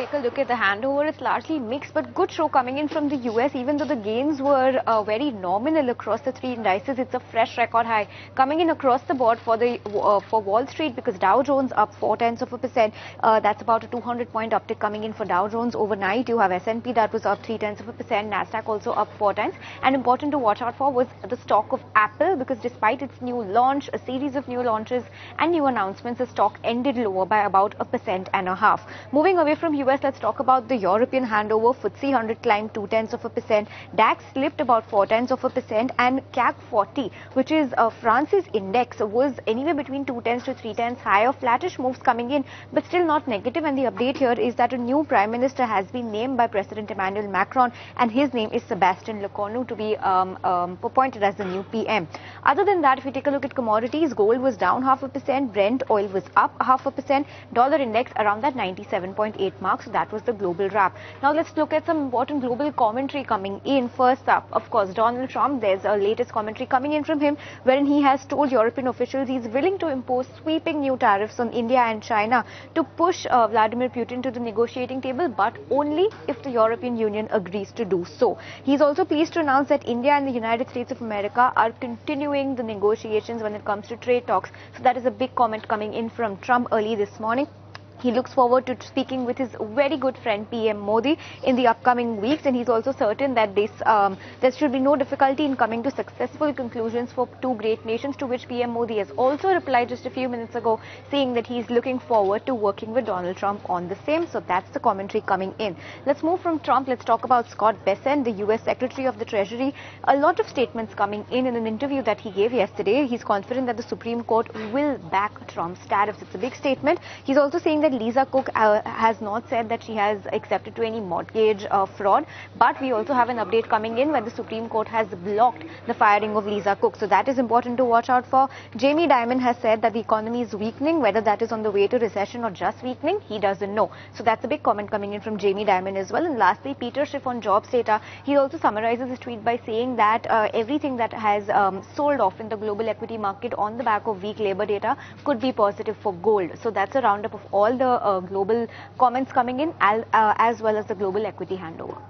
take a look at the handover, it's largely mixed, but good show coming in from the US. Even though the gains were very nominal across the three indices, it's a fresh record high coming in across the board for the for Wall Street, because Dow Jones up 0.4%. That's about a 200-point uptick coming in for Dow Jones overnight. You have S&P that was up 0.3%, Nasdaq also up 4 times. And important to watch out for was the stock of Apple, because despite its new launch, a series of new launches and new announcements, the stock ended lower by about 1.5%. Moving away from US, let's talk about the European handover. FTSE 100 climbed 0.2%, DAX slipped about 0.4%, and CAC 40, which is France's index, was anywhere between 0.2 to 0.3 higher. Flattish moves coming in, but still not negative. And the update here is that a new Prime Minister has been named by President Emmanuel Macron, and his name is Sébastien Lecornu, to be appointed as the new PM. Other than that, if we take a look at commodities, gold was down 0.5%, Brent oil was up 0.5%, dollar index around that 97.8 mark. So that was the global wrap. Now let's look at some important global commentary coming in. First up, of course, Donald Trump. There's a latest commentary coming in from him, wherein he has told European officials he's willing to impose sweeping new tariffs on India and China to push Vladimir Putin to the negotiating table, but only if the European Union agrees to do so. He's also pleased to announce that India and the United States of America are continuing the negotiations when it comes to trade talks. So that is a big comment coming in from Trump early this morning. He looks forward to speaking with his very good friend PM Modi in the upcoming weeks, and he's also certain that there should be no difficulty in coming to successful conclusions for two great nations, to which PM Modi has also replied just a few minutes ago, saying that he's looking forward to working with Donald Trump on the same. So that's the commentary coming in. Let's move from Trump. Let's talk about Scott Bessent, the US Secretary of the Treasury. A lot of statements coming in an interview that he gave yesterday. He's confident that the Supreme Court will back Trump's tariffs. It's a big statement. He's also saying that Lisa Cook has not said that she has accepted to any mortgage fraud, but we also have an update coming in where the Supreme Court has blocked the firing of Lisa Cook. So that is important to watch out for. Jamie Dimon has said that the economy is weakening. Whether that is on the way to recession or just weakening, he doesn't know. So that's a big comment coming in from Jamie Dimon as well. And lastly, Peter Schiff on jobs data. He also summarizes his tweet by saying that everything that has sold off in the global equity market on the back of weak labor data could be positive for gold. So that's a roundup of all the global comments coming in, as well as the global equity handover.